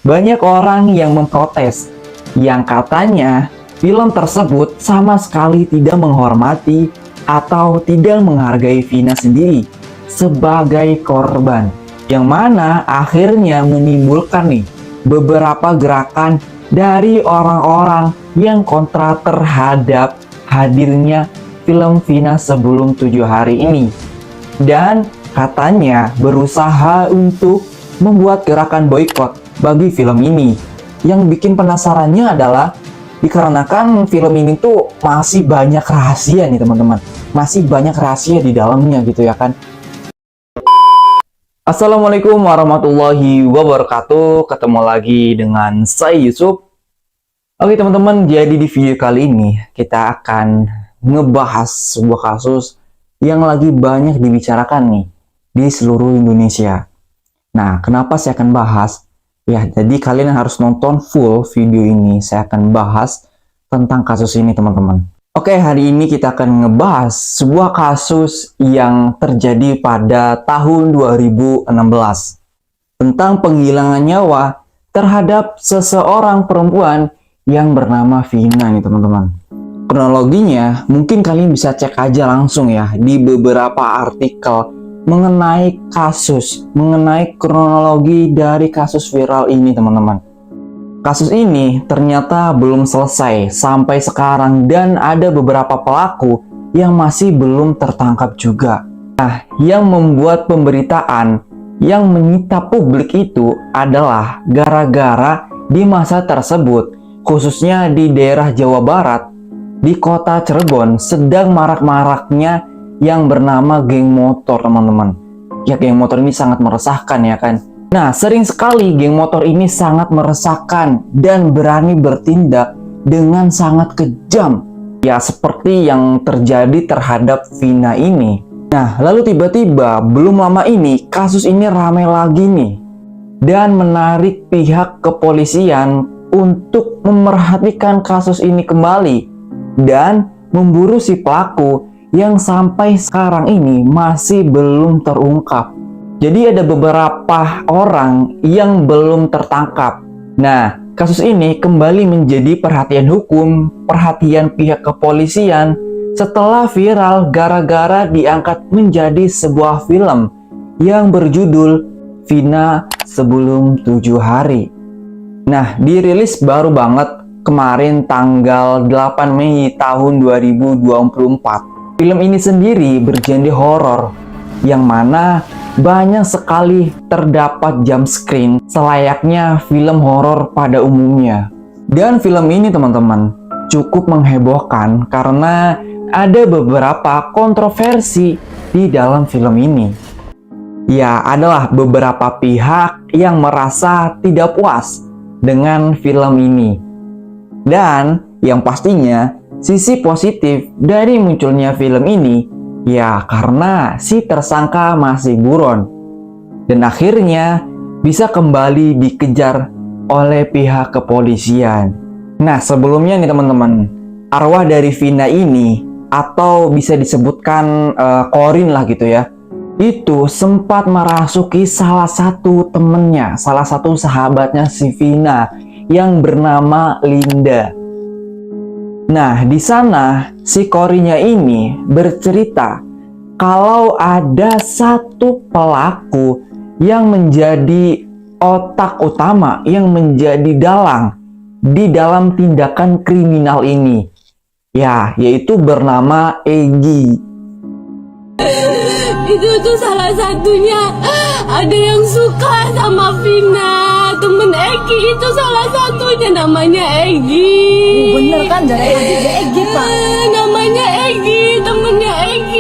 banyak orang yang memprotes yang katanya film tersebut sama sekali tidak menghormati atau tidak menghargai Vina sendiri sebagai korban, yang mana akhirnya menimbulkan nih beberapa gerakan dari orang-orang yang kontra terhadap hadirnya film Vina Sebelum 7 Hari ini, dan katanya berusaha untuk membuat gerakan boykot bagi film ini. Yang bikin penasarannya adalah dikarenakan film ini tuh masih banyak rahasia nih teman-teman, masih banyak rahasia di dalamnya gitu ya kan. Assalamualaikum warahmatullahi wabarakatuh. Ketemu lagi dengan saya Yusuf. Oke teman-teman, jadi di video kali ini kita akan ngebahas sebuah kasus yang lagi banyak dibicarakan nih di seluruh Indonesia. Nah, kenapa saya akan bahas? Ya, jadi kalian harus nonton full video ini. Saya akan bahas tentang kasus ini teman-teman. Oke, hari ini kita akan ngebahas sebuah kasus yang terjadi pada tahun 2016 tentang penghilangan nyawa terhadap seseorang perempuan yang bernama Vina nih teman-teman. Kronologinya mungkin kalian bisa cek aja langsung ya di beberapa artikel mengenai kasus, mengenai kronologi dari kasus viral ini teman-teman. Kasus ini ternyata belum selesai sampai sekarang dan ada beberapa pelaku yang masih belum tertangkap juga. Nah, yang membuat pemberitaan yang menyita publik itu adalah gara-gara di masa tersebut, khususnya di daerah Jawa Barat, di kota Cirebon, sedang marak-maraknya yang bernama geng motor teman-teman. Ya, geng motor ini sangat meresahkan ya kan. Nah, sering sekali geng motor ini sangat meresahkan dan berani bertindak dengan sangat kejam. Ya, seperti yang terjadi terhadap Vina ini. Nah, lalu tiba-tiba belum lama ini kasus ini ramai lagi nih. Dan menarik pihak kepolisian untuk memerhatikan kasus ini kembali dan memburu si pelaku yang sampai sekarang ini masih belum terungkap. Jadi ada beberapa orang yang belum tertangkap. Nah, kasus ini kembali menjadi perhatian hukum, perhatian pihak kepolisian setelah viral gara-gara diangkat menjadi sebuah film yang berjudul Vina Sebelum 7 Hari. Nah, dirilis baru banget kemarin tanggal 8 Mei tahun 2024. Film ini sendiri bergenre horor, yang mana banyak sekali terdapat jump scare selayaknya film horor pada umumnya. Dan film ini teman-teman cukup menghebohkan karena ada beberapa kontroversi di dalam film ini. Ya, adalah beberapa pihak yang merasa tidak puas dengan film ini. Dan yang pastinya sisi positif dari munculnya film ini, ya karena si tersangka masih buron dan akhirnya bisa kembali dikejar oleh pihak kepolisian. Nah, sebelumnya nih teman-teman, arwah dari Vina ini atau bisa disebutkan Corin lah gitu ya, itu sempat merasuki salah satu temennya, salah satu sahabatnya si Vina yang bernama Linda. Nah, di sana si Corinnya ini bercerita kalau ada satu pelaku yang menjadi otak utama, yang menjadi dalang di dalam tindakan kriminal ini. Ya, yaitu bernama Egy. Itu tuh salah satunya. Ada yang suka sama Vina. Temen Egy itu salah satunya, namanya Egy. Bener kan, dari Egy Pak. Namanya Egy, temennya Egy.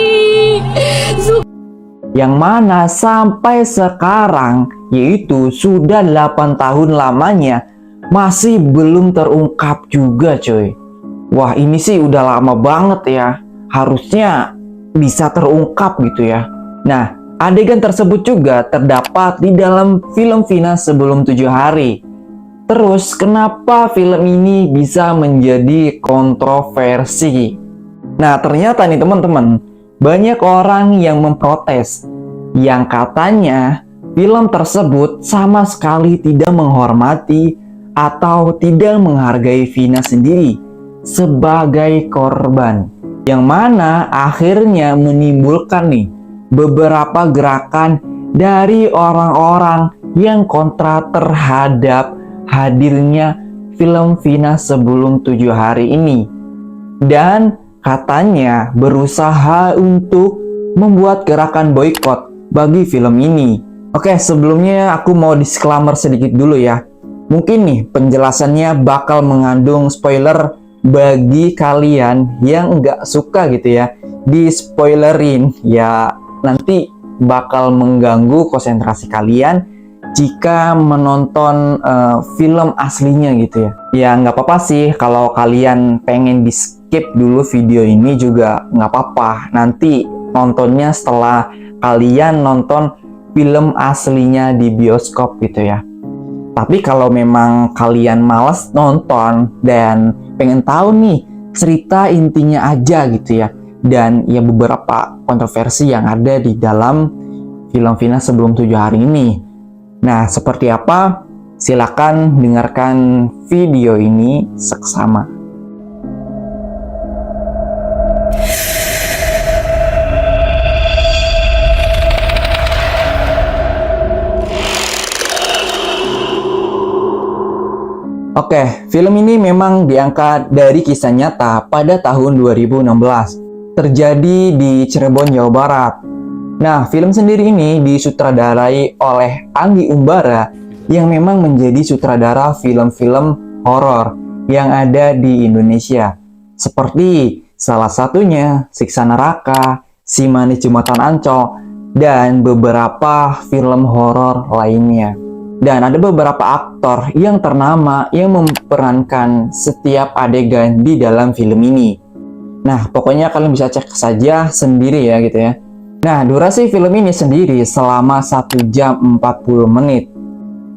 Yang mana sampai sekarang, yaitu sudah 8 tahun lamanya, masih belum terungkap juga coy. Wah, ini sih udah lama banget ya. Harusnya bisa terungkap gitu ya. Nah, adegan tersebut juga terdapat di dalam film Vina Sebelum 7 Hari. Terus, kenapa film ini bisa menjadi kontroversi? Nah, ternyata nih teman-teman, banyak orang yang memprotes yang katanya film tersebut sama sekali tidak menghormati atau tidak menghargai Vina sendiri sebagai korban, yang mana akhirnya menimbulkan nih beberapa gerakan dari orang-orang yang kontra terhadap hadirnya film Vina sebelum 7 hari ini, dan katanya berusaha untuk membuat gerakan boykot bagi film ini. Oke, sebelumnya aku mau disclaimer sedikit dulu ya. Mungkin nih penjelasannya bakal mengandung spoiler bagi kalian yang nggak suka gitu ya di spoilerin, ya nanti bakal mengganggu konsentrasi kalian jika menonton film aslinya gitu ya. Ya nggak apa-apa sih kalau kalian pengen di skip dulu video ini juga nggak apa-apa. Nanti nontonnya setelah kalian nonton film aslinya di bioskop gitu ya. Tapi kalau memang kalian males nonton dan pengen tahu nih cerita intinya aja gitu ya, dan ya beberapa kontroversi yang ada di dalam film Vina sebelum 7 hari ini. Nah, seperti apa? Silakan dengarkan video ini seksama. Oke, film ini memang diangkat dari kisah nyata pada tahun 2016. Terjadi di Cirebon, Jawa Barat. Nah, film sendiri ini disutradarai oleh Anggi Umbara yang memang menjadi sutradara film-film horor yang ada di Indonesia. Seperti salah satunya Siksa Neraka, Si Manis Jembatan Ancol, dan beberapa film horor lainnya. Dan ada beberapa aktor yang ternama yang memerankan setiap adegan di dalam film ini. Nah, pokoknya kalian bisa cek saja sendiri ya gitu ya. Nah, durasi film ini sendiri selama 1 jam 40 menit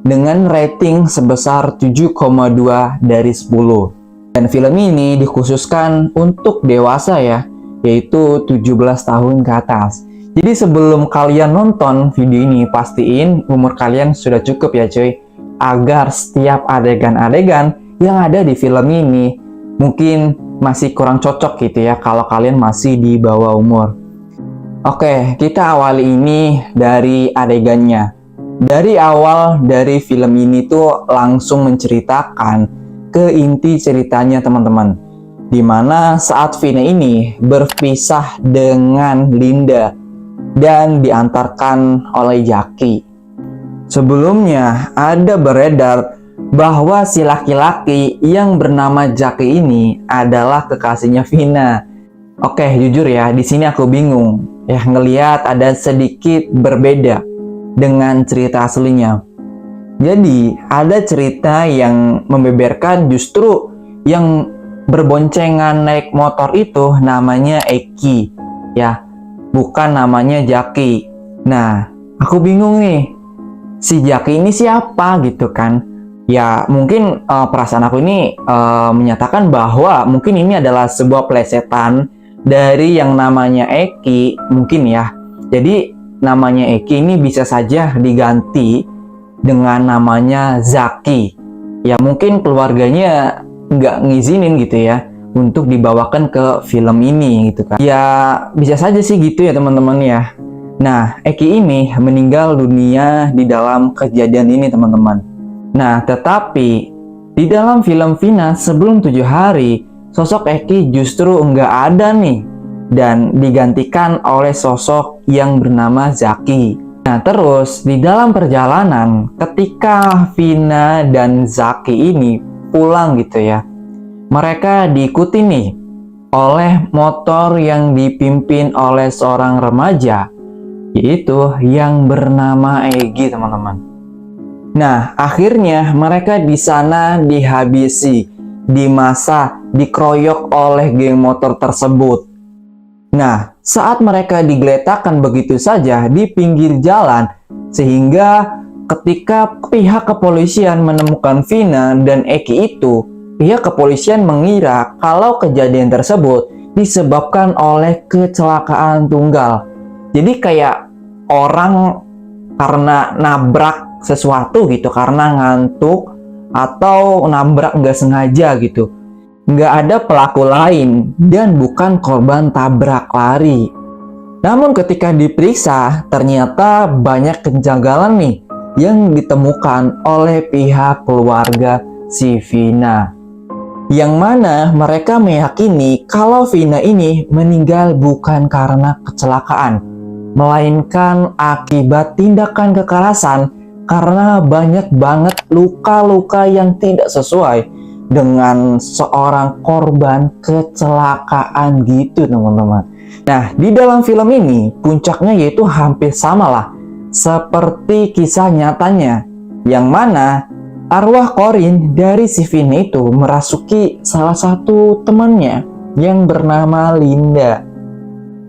dengan rating sebesar 7,2 dari 10. Dan film ini dikhususkan untuk dewasa ya, yaitu 17 tahun ke atas. Jadi sebelum kalian nonton video ini, pastiin umur kalian sudah cukup ya cuy, agar setiap adegan-adegan yang ada di film ini mungkin masih kurang cocok gitu ya kalau kalian masih di bawah umur. Oke, kita awali ini dari adegannya. Dari awal dari film ini tuh langsung menceritakan ke inti ceritanya teman-teman, dimana saat Vina ini berpisah dengan Linda dan diantarkan oleh Jaki. Sebelumnya ada beredar bahwa si laki-laki yang bernama Jaki ini adalah kekasihnya Vina. Oke, jujur ya, di sini aku bingung ya ngelihat ada sedikit berbeda dengan cerita aslinya. Jadi ada cerita yang membeberkan justru yang berboncengan naik motor itu namanya Eki ya, bukan namanya Jaki. Nah, aku bingung nih, si Jaki ini siapa gitu kan? Ya, mungkin perasaan aku ini menyatakan bahwa mungkin ini adalah sebuah plesetan dari yang namanya Eki, mungkin ya. Jadi, namanya Eki ini bisa saja diganti dengan namanya Zaki. Ya, mungkin keluarganya nggak ngizinin gitu ya untuk dibawakan ke film ini gitu kan. Ya bisa saja sih gitu ya teman-teman ya. Nah, Eki ini meninggal dunia di dalam kejadian ini teman-teman. Nah, tetapi di dalam film Vina sebelum 7 hari, sosok Eki justru nggak ada nih, dan digantikan oleh sosok yang bernama Zaki. Nah, terus di dalam perjalanan ketika Vina dan Zaki ini pulang gitu ya, mereka diikuti nih oleh motor yang dipimpin oleh seorang remaja, yaitu yang bernama Egi teman-teman. Nah, akhirnya mereka di sana dihabisi, dimasa, dikeroyok oleh geng motor tersebut. Nah, saat mereka digeletakkan begitu saja di pinggir jalan, sehingga ketika pihak kepolisian menemukan Vina dan Eki itu, pihak kepolisian mengira kalau kejadian tersebut disebabkan oleh kecelakaan tunggal. Jadi kayak orang karena nabrak sesuatu gitu, karena ngantuk atau nabrak nggak sengaja gitu. Nggak ada pelaku lain dan bukan korban tabrak lari. Namun ketika diperiksa, ternyata banyak kejanggalan nih yang ditemukan oleh pihak keluarga si Vina. Yang mana mereka meyakini kalau Vina ini meninggal bukan karena kecelakaan, melainkan akibat tindakan kekerasan karena banyak banget luka-luka yang tidak sesuai dengan seorang korban kecelakaan gitu teman-teman. Nah, di dalam film ini puncaknya yaitu hampir sama lah seperti kisah nyatanya, yang mana arwah Corin dari si Vina itu merasuki salah satu temannya yang bernama Linda.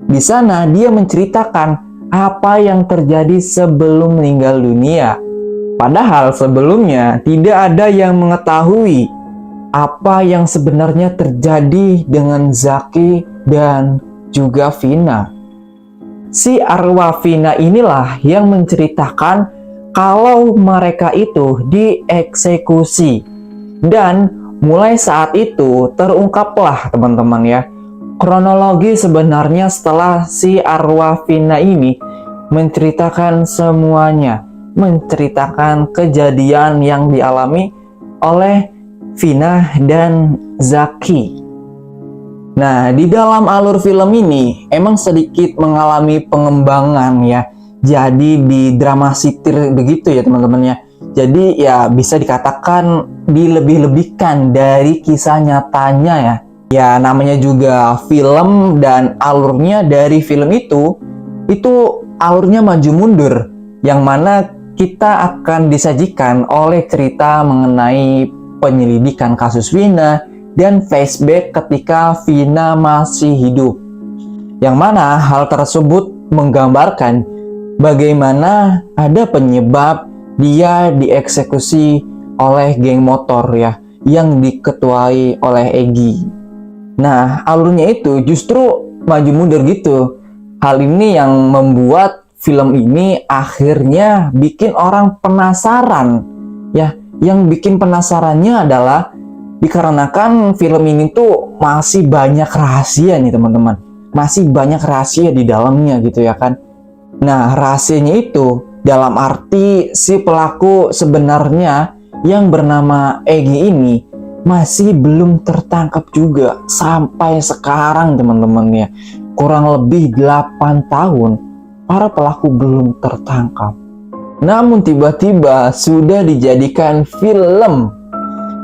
Di sana dia menceritakan apa yang terjadi sebelum meninggal dunia. Padahal sebelumnya tidak ada yang mengetahui apa yang sebenarnya terjadi dengan Zaki dan juga Vina. Si arwah Vina inilah yang menceritakan kalau mereka itu dieksekusi. Dan mulai saat itu terungkaplah teman-teman ya, kronologi sebenarnya setelah si arwah Vina ini menceritakan semuanya, menceritakan kejadian yang dialami oleh Vina dan Zaki. Nah, di dalam alur film ini emang sedikit mengalami pengembangan ya. Jadi didramatisir begitu ya teman-teman ya. Jadi ya bisa dikatakan dilebih-lebihkan dari kisah nyatanya ya. Ya namanya juga film dan alurnya dari film itu alurnya maju mundur. Yang mana kita akan disajikan oleh cerita mengenai penyelidikan kasus Vina dan flashback ketika Vina masih hidup. Yang mana hal tersebut menggambarkan bagaimana ada penyebab dia dieksekusi oleh geng motor ya, yang diketuai oleh Egy. Nah, alurnya itu justru maju mundur gitu. Hal ini yang membuat film ini akhirnya bikin orang penasaran ya. Yang bikin penasarannya adalah dikarenakan film ini tuh masih banyak rahasia nih teman-teman. Masih banyak rahasia di dalamnya gitu ya kan. Nah, rahasianya itu dalam arti si pelaku sebenarnya yang bernama Egy ini masih belum tertangkap juga sampai sekarang teman-teman ya. Kurang lebih 8 tahun para pelaku belum tertangkap. Namun tiba-tiba sudah dijadikan film.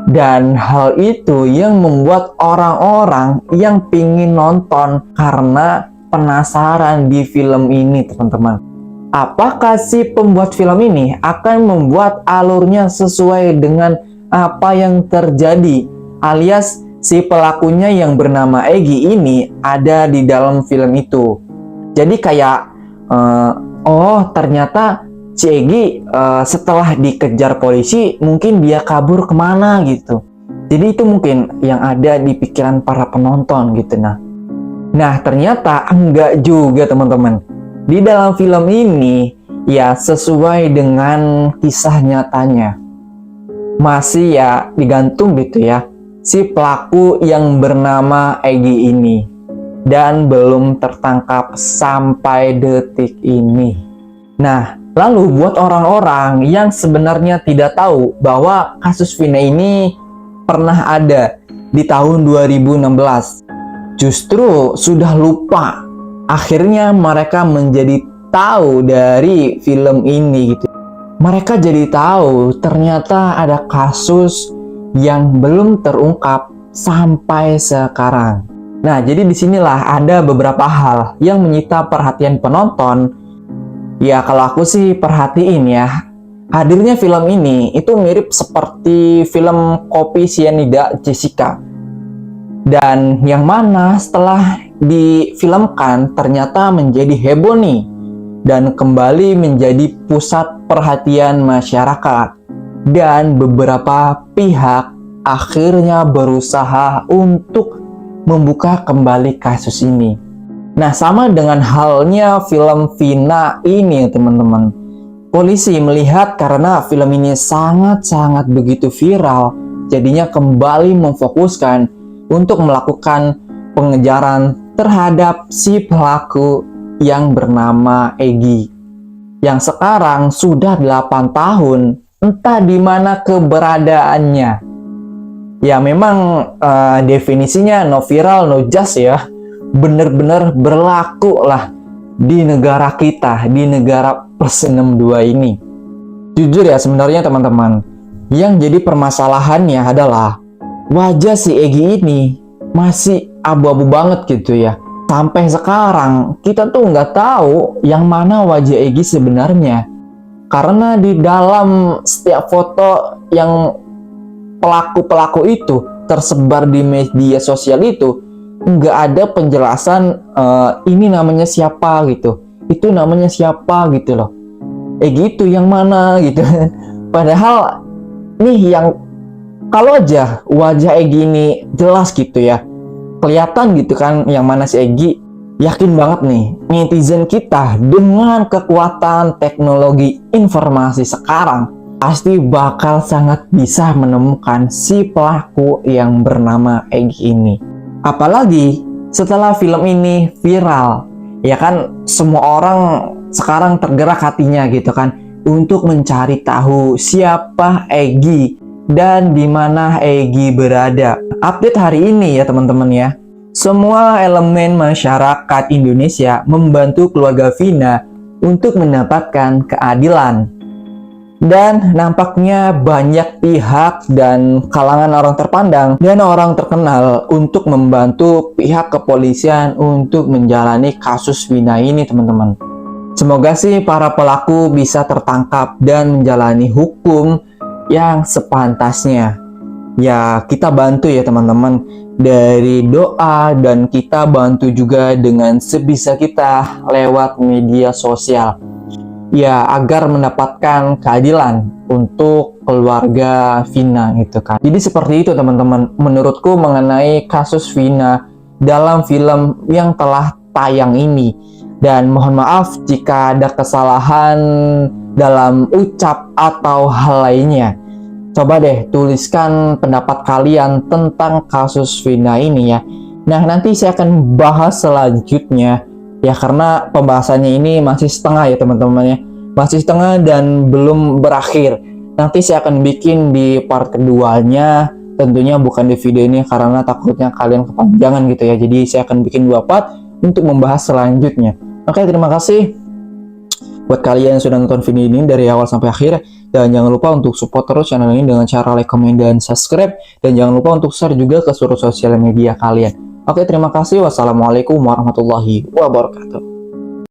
Dan hal itu yang membuat orang-orang yang pingin nonton karena penasaran di film ini teman-teman. Apakah si pembuat film ini akan membuat alurnya sesuai dengan apa yang terjadi, alias si pelakunya yang bernama Egy ini ada di dalam film itu. Jadi kayak oh ternyata si Egy setelah dikejar polisi mungkin dia kabur kemana gitu. Jadi itu mungkin yang ada di pikiran para penonton gitu. Nah, ternyata enggak juga teman-teman. Di dalam film ini ya sesuai dengan kisah nyatanya. Masih ya digantung gitu ya si pelaku yang bernama Egy ini. Dan belum tertangkap sampai detik ini. Nah, lalu buat orang-orang yang sebenarnya tidak tahu bahwa kasus Vina ini pernah ada di tahun 2016. Justru sudah lupa. Akhirnya mereka menjadi tahu dari film ini gitu. Mereka jadi tahu ternyata ada kasus yang belum terungkap sampai sekarang. Nah, jadi disinilah ada beberapa hal yang menyita perhatian penonton. Ya, kalau aku sih perhatiin ya, hadirnya film ini itu mirip seperti film Kopi Sianida Jessica. Dan yang mana setelah difilmkan ternyata menjadi heboh nih dan kembali menjadi pusat perhatian masyarakat. Dan beberapa pihak akhirnya berusaha untuk membuka kembali kasus ini. Nah, sama dengan halnya film Vina ini teman-teman. Polisi melihat karena film ini sangat-sangat begitu viral, jadinya kembali memfokuskan untuk melakukan pengejaran terhadap si pelaku yang bernama Egy, yang sekarang sudah 8 tahun, entah di mana keberadaannya. Ya memang definisinya no viral no just ya, bener-bener berlaku lah di negara kita, di negara plus 62 ini. Jujur ya sebenarnya teman-teman, yang jadi permasalahannya adalah wajah si Egy ini masih abu-abu banget gitu ya. Sampai sekarang kita tuh nggak tahu yang mana wajah Egy sebenarnya. Karena di dalam setiap foto yang pelaku-pelaku itu tersebar di media sosial itu nggak ada penjelasan ini namanya siapa gitu, itu namanya siapa gitu loh. Gitu yang mana gitu. Padahal nih yang kalau aja wajah Egy ini jelas gitu ya, kelihatan gitu kan yang mana si Egy, yakin banget nih netizen kita dengan kekuatan teknologi informasi sekarang pasti bakal sangat bisa menemukan si pelaku yang bernama Egy ini. Apalagi setelah film ini viral, ya kan semua orang sekarang tergerak hatinya gitu kan untuk mencari tahu siapa Egy dan di mana Egy berada. Update hari ini ya teman-teman ya, semua elemen masyarakat Indonesia membantu keluarga Vina untuk mendapatkan keadilan. Dan nampaknya banyak pihak dan kalangan orang terpandang dan orang terkenal untuk membantu pihak kepolisian untuk menjalani kasus Vina ini teman-teman. Semoga sih para pelaku bisa tertangkap dan menjalani hukum yang sepantasnya. Ya kita bantu ya teman-teman dari doa, dan kita bantu juga dengan sebisa kita lewat media sosial. Ya agar mendapatkan keadilan untuk keluarga Vina gitu kan. Jadi seperti itu teman-teman menurutku mengenai kasus Vina dalam film yang telah tayang ini. Dan mohon maaf jika ada kesalahan dalam ucap atau hal lainnya. Coba deh tuliskan pendapat kalian tentang kasus Vina ini ya. Nah nanti saya akan bahas selanjutnya ya, karena pembahasannya ini masih setengah ya teman-teman ya, masih setengah dan belum berakhir. Nanti saya akan bikin di part keduanya, tentunya bukan di video ini karena takutnya kalian kepanjangan gitu ya. Jadi saya akan bikin 2 part untuk membahas selanjutnya. Oke, terima kasih buat kalian yang sudah nonton video ini dari awal sampai akhir, dan jangan lupa untuk support terus channel ini dengan cara like, comment, dan subscribe, dan jangan lupa untuk share juga ke seluruh sosial media kalian. Oke, terima kasih. Wassalamualaikum warahmatullahi wabarakatuh.